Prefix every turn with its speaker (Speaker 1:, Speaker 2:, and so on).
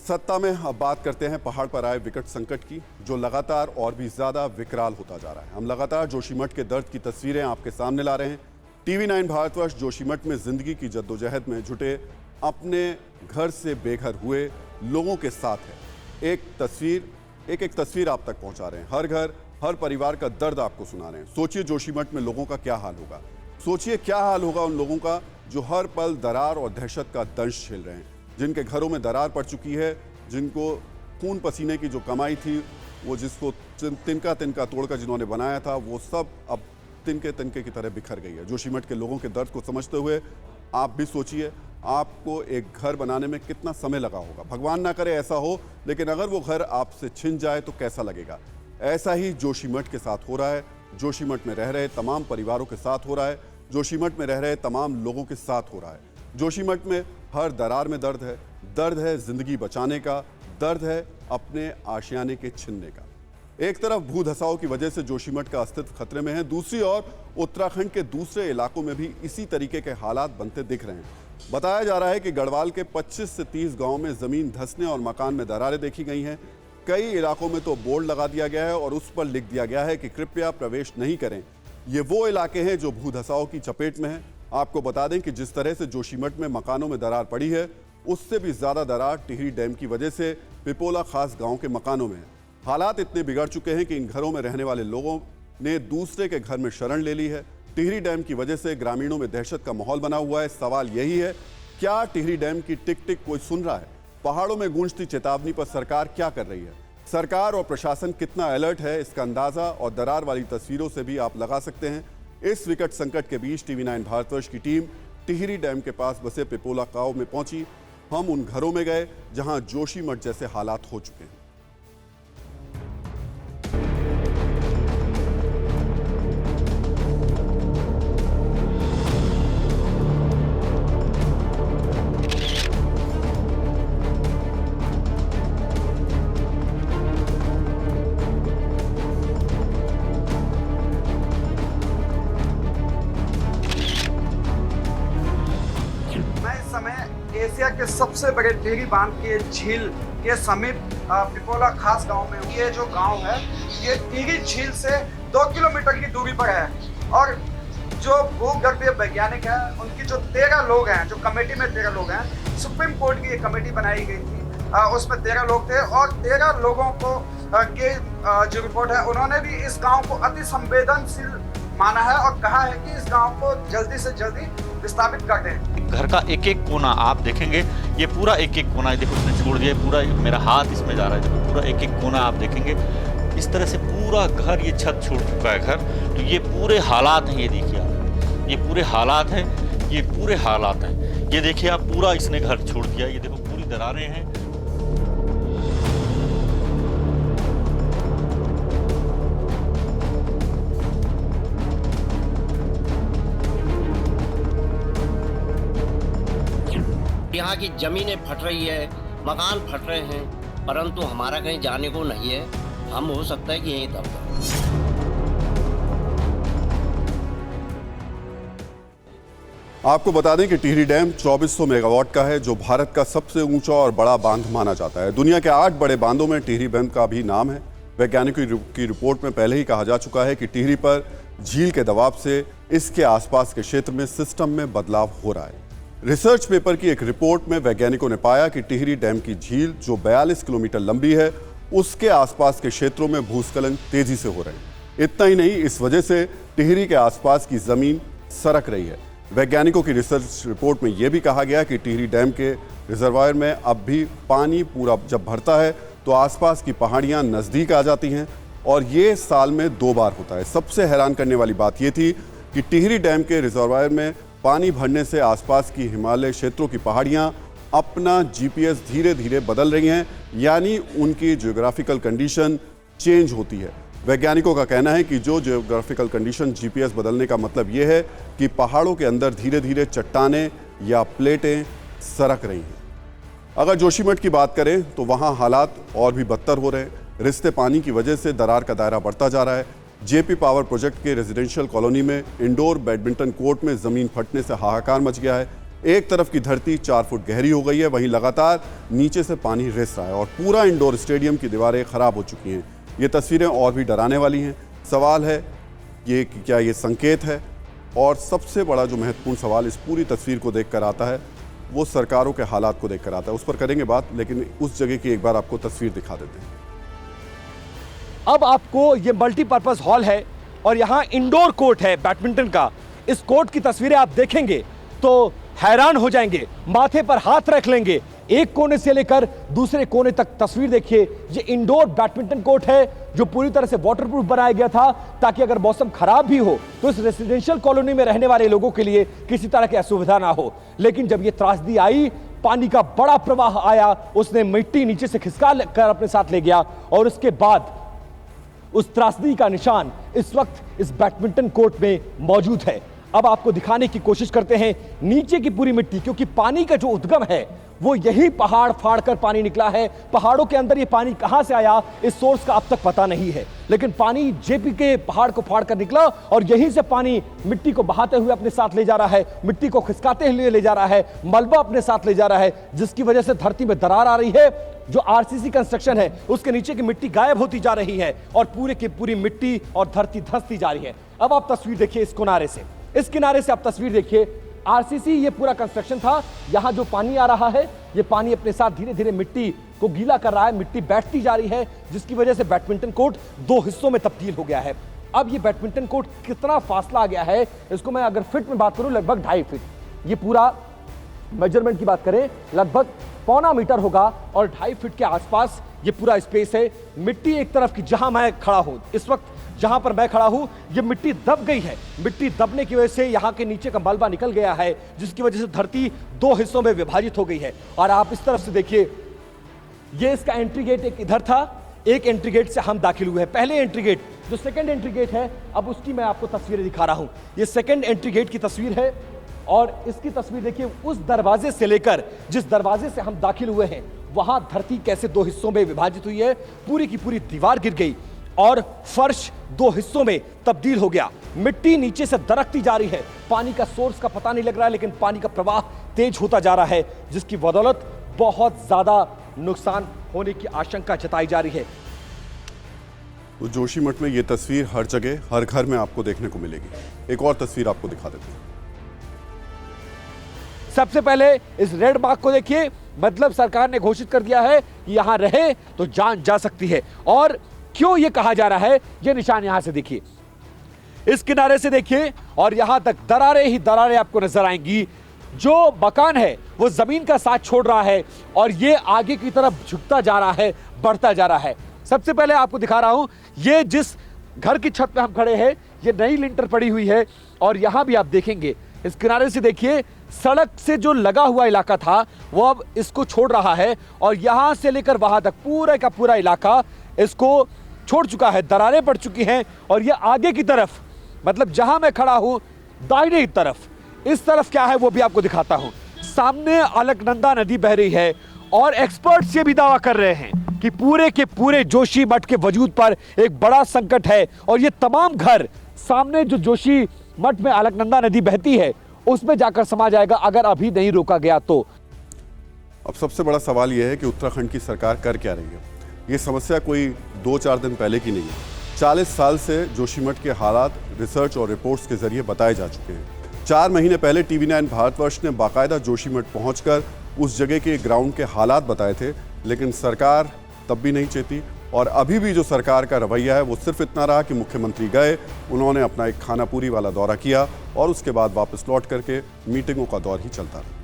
Speaker 1: सत्ता में अब बात करते हैं पहाड़ पर आए विकट संकट की, जो लगातार और भी ज्यादा विकराल होता जा रहा है। हम लगातार जोशीमठ के दर्द की तस्वीरें आपके सामने ला रहे हैं। टीवी 9 भारतवर्ष जोशीमठ में जिंदगी की जद्दोजहद में जुटे अपने घर से बेघर हुए लोगों के साथ है। एक तस्वीर आप तक पहुंचा रहे हैं। हर घर, हर परिवार का दर्द आपको सुना रहे हैं। सोचिए जोशीमठ में लोगों का क्या हाल होगा। सोचिए क्या हाल होगा उन लोगों का जो हर पल दरार और दहशत का दंश झेल रहे हैं, जिनके घरों में दरार पड़ चुकी है, जिनको खून पसीने की जो कमाई थी, वो जिसको तिनका तिनका तोड़कर जिन्होंने बनाया था, वो सब अब तिनके तिनके की तरह बिखर गई है। जोशीमठ के लोगों के दर्द को समझते हुए आप भी सोचिए, आपको एक घर बनाने में कितना समय लगा होगा। भगवान ना करे ऐसा हो, लेकिन अगर वो घर आपसे छिन जाए तो कैसा लगेगा। ऐसा ही जोशीमठ के साथ हो रहा है। जोशीमठ में रह रहे तमाम परिवारों के साथ हो रहा है। जोशीमठ में रह रहे तमाम लोगों के साथ हो रहा है। जोशीमठ में हर दरार में दर्द है जिंदगी बचाने का, दर्द है अपने आशियाने के छीनने का। एक तरफ भू धसाव की वजह से जोशीमठ का अस्तित्व खतरे में है, दूसरी ओर उत्तराखंड के दूसरे इलाकों में भी इसी तरीके के हालात बनते दिख रहे हैं। बताया जा रहा है कि गढ़वाल के 25 से 30 गांवों में जमीन धंसने और मकान में दरारें देखी गई हैं। कई इलाकों में तो बोर्ड लगा दिया गया है और उस पर लिख दिया गया है कि कृपया प्रवेश नहीं करें। ये वो इलाके हैं जो भू धसाव की चपेट में हैं। आपको बता दें कि जिस तरह से जोशीमठ में मकानों में दरार पड़ी है, उससे भी ज्यादा दरार टिहरी डैम की वजह से पिपोला खास गांव के मकानों में है। हालात इतने बिगड़ चुके हैं कि इन घरों में रहने वाले लोगों ने दूसरे के घर में शरण ले ली है। टिहरी डैम की वजह से ग्रामीणों में दहशत का माहौल बना हुआ है। सवाल यही है, क्या टिहरी डैम की टिक टिक कोई सुन रहा है? पहाड़ों में गूंजती चेतावनी पर सरकार क्या कर रही है? सरकार और प्रशासन कितना अलर्ट है, इसका अंदाजा और दरार वाली तस्वीरों से भी आप लगा सकते हैं। इस विकट संकट के बीच टीवी 9 भारतवर्ष की टीम टिहरी डैम के पास बसे पिपोला गांव में पहुंची। हम उन घरों में गए जहां जोशीमठ जैसे हालात हो चुके हैं।
Speaker 2: एशिया के सबसे बड़े टिहरी बांध के झील के समीप पिपोला खास गांव में ये जो गांव है, ये टिहरी झील से 2 किलोमीटर की दूरी पर है। और जो भूगर्भीय वैज्ञानिक हैं, उनकी जो 13 लोग हैं, जो कमेटी में 13 लोग हैं, सुप्रीम कोर्ट की एक कमेटी बनाई गई थी, उसमें 13 लोग थे और 13 लोगों को के जो रिपोर्ट है, उन्होंने भी इस गाँव को अति संवेदनशील माना है और कहा है कि इस गांव को जल्दी से जल्दी विस्थापित कर दें।
Speaker 3: घर का एक एक कोना आप देखेंगे, ये पूरा एक एक कोना देखो उसने छोड़ दिया, पूरा मेरा हाथ इसमें जा रहा है, देखो पूरा एक एक कोना आप देखेंगे। इस तरह से पूरा घर, ये छत छोड़ चुका है घर। तो ये पूरे हालात हैं, ये देखिए आप, ये पूरे हालात हैं, ये पूरे हालात हैं। ये देखिए आप, पूरा इसने घर छोड़ दिया। ये देखो पूरी दरारें हैं।
Speaker 4: यहाँ की जमीनें फट रही है, मकान फट रहे हैं, परंतु हमारा कहीं जाने को नहीं है। हम हो सकता है कि यहीं दब जाए।
Speaker 1: आपको बता दें कि टिहरी डैम 2400 मेगावाट का है, जो भारत का सबसे ऊंचा और बड़ा बांध माना जाता है। दुनिया के 8 बड़े बांधों में टिहरी बांध का भी नाम है। वैज्ञानिकों की रिपोर्ट में पहले ही कहा जा चुका है कि टिहरी पर झील के दबाव से इसके आसपास के क्षेत्र में सिस्टम में बदलाव हो रहा है। रिसर्च पेपर की एक रिपोर्ट में वैज्ञानिकों ने पाया कि टिहरी डैम की झील, जो 42 किलोमीटर लंबी है, उसके आसपास के क्षेत्रों में भूस्खलन तेजी से हो रहे हैं। इतना ही नहीं, इस वजह से टिहरी के आसपास की जमीन सरक रही है। वैज्ञानिकों की रिसर्च रिपोर्ट में यह भी कहा गया कि टिहरी डैम के रिजर्वायर में अब भी पानी पूरा जब भरता है तो आसपास की पहाड़ियां नजदीक आ जाती हैं और ये साल में 2 बार होता है। सबसे हैरान करने वाली बात यह थी कि टिहरी डैम के रिजर्वायर में पानी भरने से आसपास की हिमालय क्षेत्रों की पहाड़ियां अपना जीपीएस धीरे धीरे बदल रही हैं, यानी उनकी ज्योग्राफिकल कंडीशन चेंज होती है। वैज्ञानिकों का कहना है कि जो ज्योग्राफिकल कंडीशन जीपीएस बदलने का मतलब यह है कि पहाड़ों के अंदर धीरे धीरे चट्टानें या प्लेटें सरक रही हैं। अगर जोशीमठ की बात करें तो वहां हालात और भी बदतर हो रहे हैं। रिश्ते पानी की वजह से दरार का दायरा बढ़ता जा रहा है। जेपी पावर प्रोजेक्ट के रेजिडेंशियल कॉलोनी में इंडोर बैडमिंटन कोर्ट में जमीन फटने से हाहाकार मच गया है। एक तरफ की धरती 4 फुट गहरी हो गई है, वहीं लगातार नीचे से पानी रिस रहा है और पूरा इंडोर स्टेडियम की दीवारें खराब हो चुकी हैं। ये तस्वीरें और भी डराने वाली हैं। सवाल है ये कि क्या ये संकेत है, और सबसे बड़ा जो महत्वपूर्ण सवाल इस पूरी तस्वीर को देखकर आता है वो सरकारों के हालात को देखकर आता है। उस पर करेंगे बात, लेकिन उस जगह की एक बार आपको तस्वीर दिखा देते हैं।
Speaker 5: अब आपको ये मल्टीपर्पज हॉल है और यहाँ इंडोर कोर्ट है बैडमिंटन का। इस कोर्ट की तस्वीरें आप देखेंगे तो हैरान हो जाएंगे, माथे पर हाथ रख लेंगे। एक कोने से लेकर दूसरे कोने तक तस्वीर देखिए। ये इंडोर बैडमिंटन कोर्ट है जो पूरी तरह से वाटरप्रूफ बनाया गया था ताकि अगर मौसम खराब भी हो तो इस रेसिडेंशियल कॉलोनी में रहने वाले लोगों के लिए किसी तरह की असुविधा ना हो। लेकिन जब ये त्रासदी आई, पानी का बड़ा प्रवाह आया, उसने मिट्टी नीचे से खिसका कर अपने साथ ले गया और उसके बाद उस त्रासदी का निशान इस वक्त इस बैडमिंटन कोर्ट में मौजूद है। अब आपको दिखाने की कोशिश करते हैं नीचे की पूरी मिट्टी, क्योंकि पानी का जो उद्गम है वो यही पहाड़ फाड़ कर पानी निकला है। पहाड़ों के अंदर ये पानी कहां से आया इस सोर्स का अब तक पता नहीं है, लेकिन पानी जेपी के पहाड़ को फाड़ कर निकला और यहीं से पानी मिट्टी को बहाते हुए अपने साथ ले जा रहा है, मिट्टी को खिसकाते हुए ले जा रहा है, मलबा अपने साथ ले जा रहा है, जिसकी वजह से धरती में दरार आ रही है। जो आरसीसी कंस्ट्रक्शन है उसके नीचे की मिट्टी गायब होती जा रही है और पूरे की पूरी मिट्टी और धरती धंसती जा रही है। अब आप तस्वीर देखिए इस किनारे से, इस किनारे से आप तस्वीर देखिए। आरसीसी ये पूरा कंस्ट्रक्शन था। यहां जो पानी आ रहा है ये पानी अपने साथ धीरे धीरे मिट्टी को गीला कर रहा है, मिट्टी बैठती जा रही है, जिसकी वजह से बैडमिंटन कोर्ट 2 हिस्सों में तब्दील हो गया है। अब ये बैडमिंटन कोर्ट कितना फासला आ गया है, इसको मैं अगर फीट में बात करूं लगभग 2.5 फीट। ये पूरा मेजरमेंट की बात करें लगभग 1.25 मीटर होगा और 2.5 फीट के आसपास ये पूरा स्पेस है। मिट्टी एक तरफ की, जहां मैं खड़ा हूं इस वक्त, जहां पर मैं खड़ा हूं ये मिट्टी दब गई है। मिट्टी दबने की वजह से यहां के नीचे का मलबा निकल गया है, जिसकी वजह से धरती 2 हिस्सों में विभाजित हो गई है। और आप इस तरफ से देखिए, ये इसका एंट्री गेट एक इधर था, एक एंट्री गेट से हम दाखिल हुए हैं। पहले एंट्री गेट जो सेकंड एंट्री गेट है, अब उसकी मैं आपको तस्वीरें दिखा रहा हूं। ये सेकंड एंट्री गेट की तस्वीर है और इसकी तस्वीर देखिए। उस दरवाजे से लेकर जिस दरवाजे से हम दाखिल हुए हैं वहां धरती कैसे 2 हिस्सों में विभाजित हुई है। पूरी की पूरी दीवार गिर गई और फर्श 2 हिस्सों में तब्दील हो गया। मिट्टी नीचे से दरकती जा रही है। पानी का सोर्स का पता नहीं लग रहा है, लेकिन पानी का प्रवाह तेज होता जा रहा है, जिसकी बदौलत बहुत ज्यादा नुकसान होने की आशंका जताई जा रही है।
Speaker 1: तो जोशीमठ में ये तस्वीर हर जगह, हर घर में आपको देखने को मिलेगी। एक और तस्वीर आपको दिखा देते हैं।
Speaker 5: सबसे पहले इस रेड मार्क को देखिए, मतलब सरकार ने घोषित कर दिया है कि यहां रहे तो जान जा सकती है। और क्यों ये कहा जा रहा है, ये निशान यहां से देखिए, इस किनारे से देखिए और यहां तक दरारें ही दरारें आपको नजर आएंगी। जो मकान है वो जमीन का साथ छोड़ रहा है और ये आगे की तरफ झुकता जा रहा है, बढ़ता जा रहा है। सबसे पहले आपको दिखा रहा हूं, ये जिस घर की छत पे हम खड़े हैं ये नई लिंटर पड़ी हुई है और यहां भी आप देखेंगे इस किनारे से देखिए, सड़क से जो लगा हुआ इलाका था वो अब इसको छोड़ रहा है और यहां से लेकर वहां तक पूरा का पूरा इलाका इसको छोड़ चुका है। दरारें पड़ चुकी हैं और ये आगे की तरफ, मतलब जहां मैं खड़ा हूं दाहिने तरफ, इस तरफ क्या है वो भी आपको दिखाता हूं। सामने अलकनंदा नदी बह रही है और एक्सपर्ट्स ये भी दावा कर रहे हैं कि पूरे के पूरे जोशीमठ के वजूद पर एक बड़ा संकट है और ये तमाम घर सामने जो जोशीमठ में अलकनंदा नदी बहती है उसमें जाकर समा जाएगा अगर अभी नहीं रोका गया तो।
Speaker 1: अब सबसे बड़ा सवाल यह है कि उत्तराखंड की सरकार कर क्या रही है। ये समस्या कोई 2-4 दिन पहले की नहीं है। 40 साल से जोशीमठ के हालात रिसर्च और रिपोर्ट्स के जरिए बताए जा चुके हैं। 4 महीने पहले TV9 भारतवर्ष ने बाकायदा जोशीमठ पहुंचकर उस जगह के ग्राउंड के हालात बताए थे, लेकिन सरकार तब भी नहीं चेती। और अभी भी जो सरकार का रवैया है वो सिर्फ इतना रहा कि मुख्यमंत्री गए, उन्होंने अपना एक खानापुरी वाला दौरा किया और उसके बाद वापस लौट करके मीटिंगों का दौर ही चलता रहा।